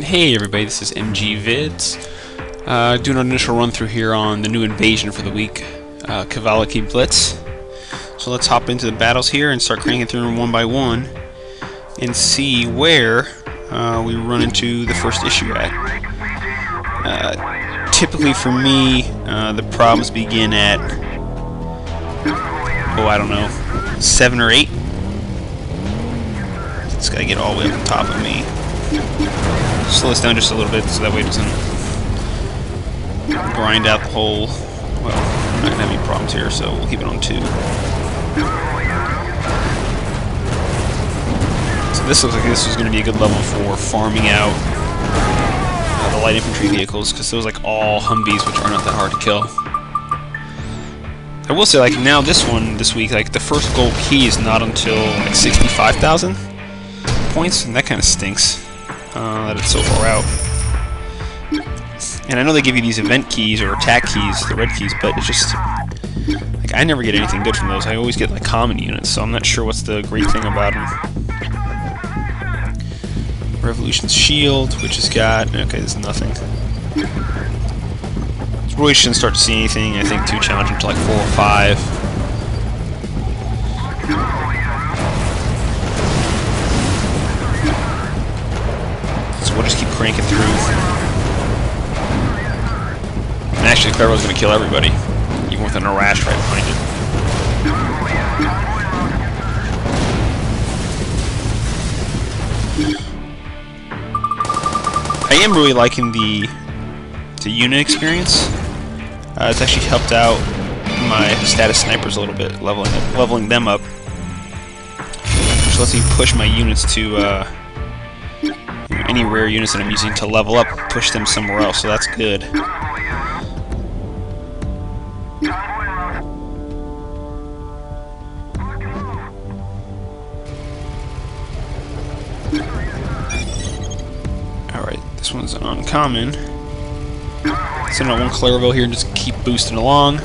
Hey everybody, this is MG Vids. Doing an initial run through here on the new invasion for the week, Kavalaki Blitz. So let's hop into the battles here and start cranking through them one by one and see where we run into the first issue at. Typically for me, the problems begin at, I don't know, 7 or 8. It's gotta get all the way up on top of me. Slow this down just a little bit so that way it doesn't grind out the whole. Well, I'm not gonna have any problems here, so we'll keep it on 2. So this looks like this is gonna be a good level for farming out the light infantry vehicles, because those like all Humvees, which are not that hard to kill. I will say, like now this week, like the first gold key is not until like 65,000 points, and that kind of stinks. That it's so far out. And I know they give you these event keys or attack keys, the red keys, but it's just like I never get anything good from those. I always get like common units, so I'm not sure what's the great thing about them. Revolution's shield, which has got there's nothing. So really shouldn't start to see anything. I think too challenging to like 4 or 5. We'll just keep cranking through. And actually, Clairvaux's going to kill everybody, even with an Arash right behind it. I am really liking the unit experience. It's actually helped out my status snipers a little bit, leveling them up, which lets me push my units to. Any rare units that I'm using to level up, push them somewhere else, so that's good. Alright, this one's an uncommon. Send out one Clairvaux here and just keep boosting along.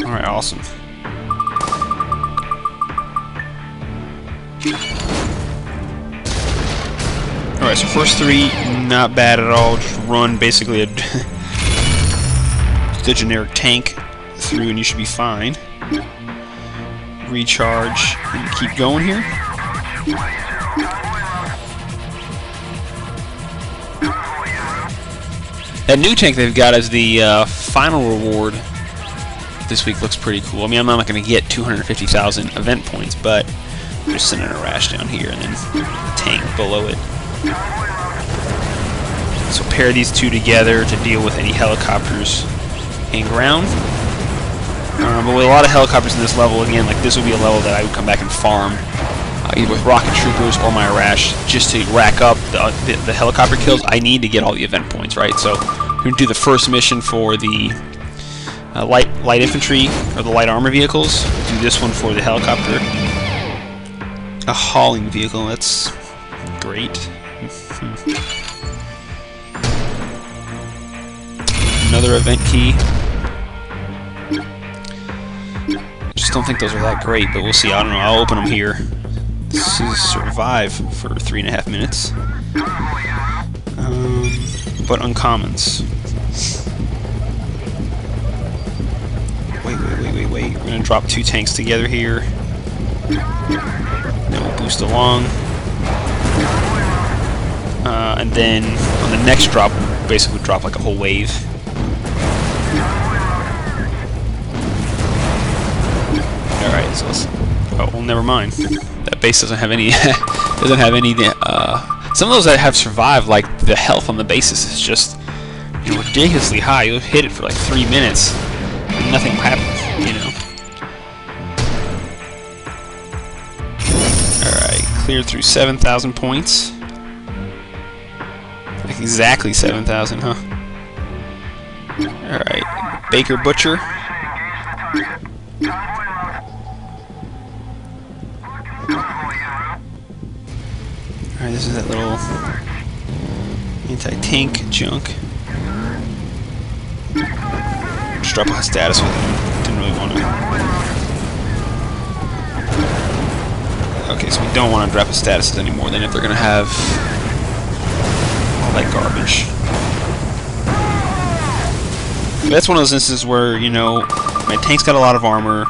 Alright, awesome. Alright, so first 3, not bad at all. Just run basically just a generic tank through and you should be fine. Recharge and keep going here. That new tank they've got as the final reward this week looks pretty cool. I mean, I'm not going to get 250,000 event points, but I'm just sending a Rash down here and then a tank below it. So pair these two together to deal with any helicopters and ground. But with a lot of helicopters in this level, again, like this would be a level that I would come back and farm either with rocket troopers or my Rash just to rack up the helicopter kills. I need to get all the event points, right? So we're going to do the first mission for the light infantry or the light armor vehicles. Do this one for the helicopter. A hauling vehicle, that's great. Another event key. Just don't think those are that great, but we'll see. I don't know. I'll open them here. This is survive for 3.5 minutes. But uncommons. Wait. We're going to drop 2 tanks together here. Then we'll boost along. And then on the next drop, we'll basically drop like a whole wave. Alright, so let's... Oh, well, never mind. That base doesn't have any... some of those that have survived, like, the health on the bases is just ridiculously high. You'll hit it for like 3 minutes and nothing happens, you know. Alright, cleared through 7,000 points. Like exactly 7,000, huh? Alright, Baker Butcher. Alright, this is that little anti-tank junk. just drop a status with him. Didn't really want to. Okay, so we don't want to drop his statuses anymore then if they're going to have all that garbage. But that's one of those instances where, you know, my tank's got a lot of armor.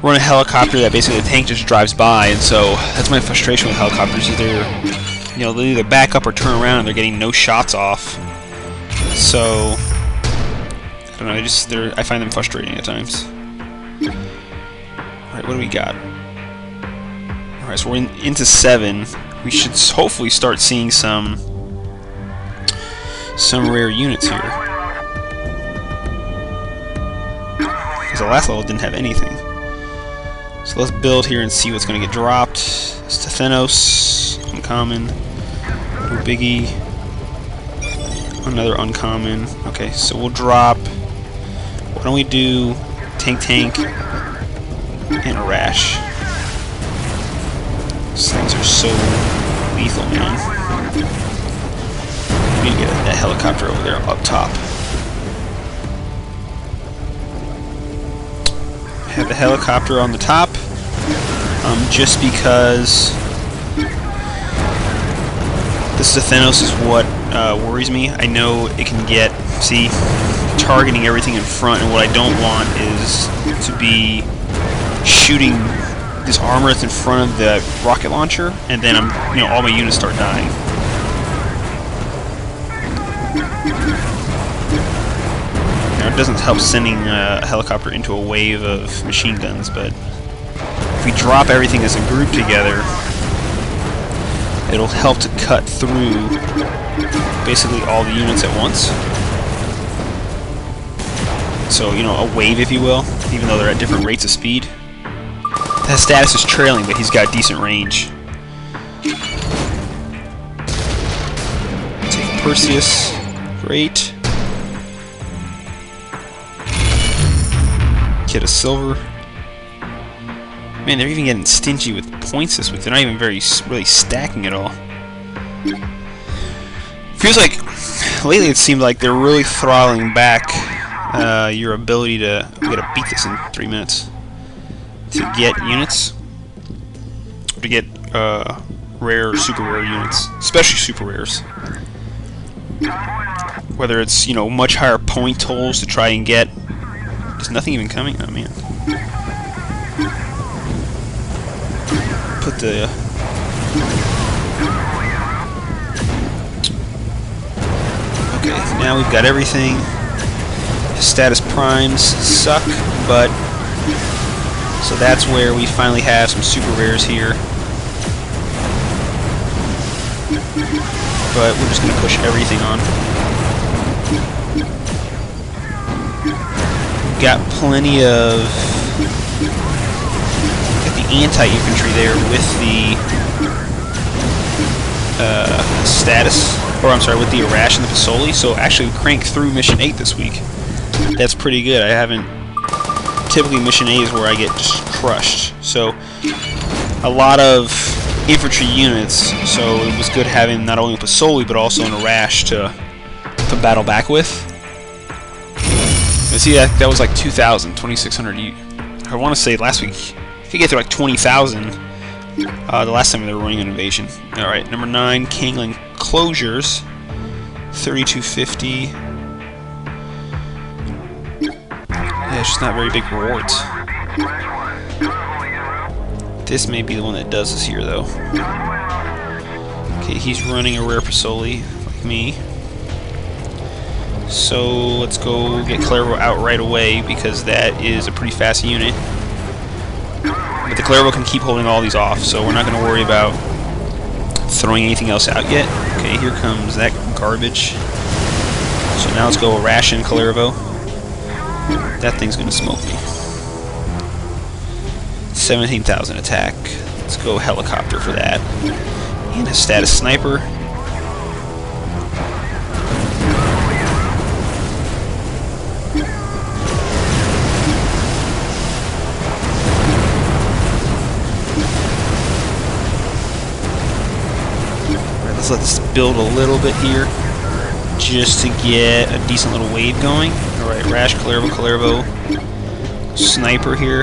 We're in a helicopter that basically the tank just drives by, and so that's my frustration with helicopters. Is they're, you know, they either back up or turn around and they're getting no shots off. So I don't know, I find them frustrating at times. Alright, what do we got? Alright, so we're into 7. We should hopefully start seeing some rare units here. Because the last level didn't have anything. So let's build here and see what's going to get dropped. Stephanos, uncommon. No biggie. Another uncommon. Okay, so we'll drop. Why don't we do tank and a rash? These things are so lethal, man. We need to get that helicopter over there up top. Have the helicopter on the top, just because this Stephanos is what worries me. I know it can get, see, targeting everything in front, and what I don't want is to be shooting this armor that's in front of the rocket launcher, and then all my units start dying. Now, it doesn't help sending a helicopter into a wave of machine guns, but if we drop everything as a group together, it'll help to cut through basically all the units at once. So, you know, a wave, if you will, even though they're at different rates of speed. That status is trailing, but he's got decent range. Take Perseus. Great. Get a silver. Man, they're even getting stingy with points this week. They're not even really stacking at all. Feels like lately it seemed like they're really throttling back your ability to. We gotta beat this in 3 minutes to get units, or to get rare or super rare units, especially super rares. Whether it's, you know, much higher point totals to try and get. There's nothing even coming. Oh man. Put the okay, now we've got everything. Status primes suck, but so that's where we finally have some super rares here. But we're just gonna push everything on. Got plenty of anti-infantry there with the status, or I'm sorry, with the Arash and the Pasoli. So actually, we cranked through Mission 8 this week. That's pretty good. I haven't. Typically, Mission 8 is where I get just crushed. So a lot of infantry units. So it was good having not only a Pasoli but also an Arash to battle back with. But see, that was like 2,600. I want to say last week. If you get to like 20,000, the last time they were running an invasion. Alright, number 9, Kangling Closures, 3250. Yeah, it's just not very big rewards. This may be the one that does this here, though. Okay, he's running a rare Pasoli, like me. So let's go get Clerivo out right away, because that is a pretty fast unit. But the Clerivo can keep holding all these off, so we're not going to worry about throwing anything else out yet. Okay, here comes that garbage. So now let's go Ration Clerivo. That thing's going to smoke me. 17,000 attack. Let's go Helicopter for that. And a Status Sniper. Let's build a little bit here just to get a decent little wave going. Alright, Rash, Kalervo, Sniper here.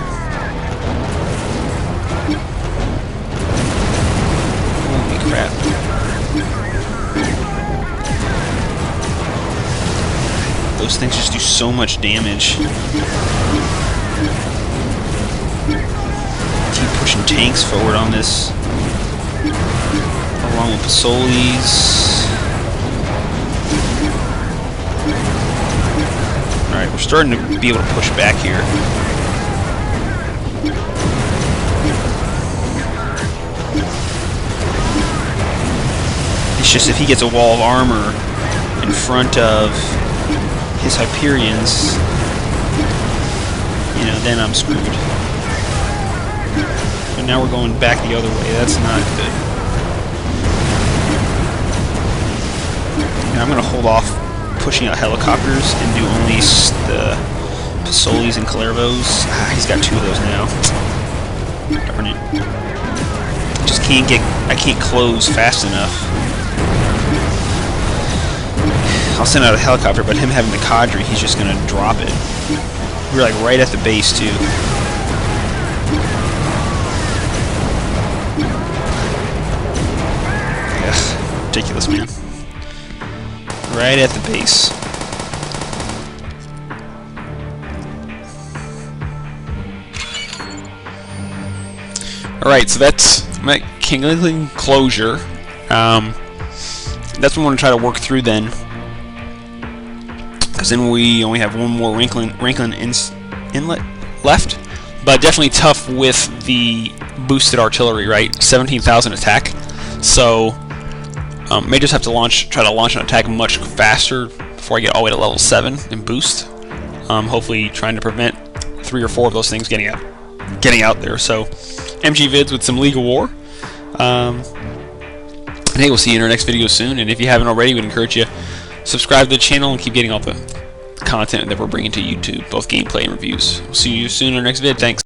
Holy crap. Those things just do so much damage. Keep pushing tanks forward on this. Along with Pasolis. Alright, we're starting to be able to push back here. It's just if he gets a wall of armor in front of his Hyperions, you know, then I'm screwed. But now we're going back the other way. That's not good. And I'm going to hold off pushing out helicopters and do only the Pasolis and Kalervos. Ah, he's got 2 of those now. Darn it. Just can't get... I can't close fast enough. I'll send out a helicopter, but him having the cadre, he's just going to drop it. We're like right at the base, too. Ugh, ridiculous, man. Right at the base. Alright, so that's my Kingling closure. That's what I want to try to work through then. Because then we only have one more Rankling inlet left. But definitely tough with the boosted artillery, right? 17,000 attack. So may just have to try to launch an attack much faster before I get all the way to level 7 and boost. Hopefully trying to prevent 3 or 4 of those things getting out there. So MG vids with some League of War. And hey, we'll see you in our next video soon. And if you haven't already, we'd encourage you subscribe to the channel and keep getting all the content that we're bringing to YouTube, both gameplay and reviews. We'll see you soon in our next vid. Thanks.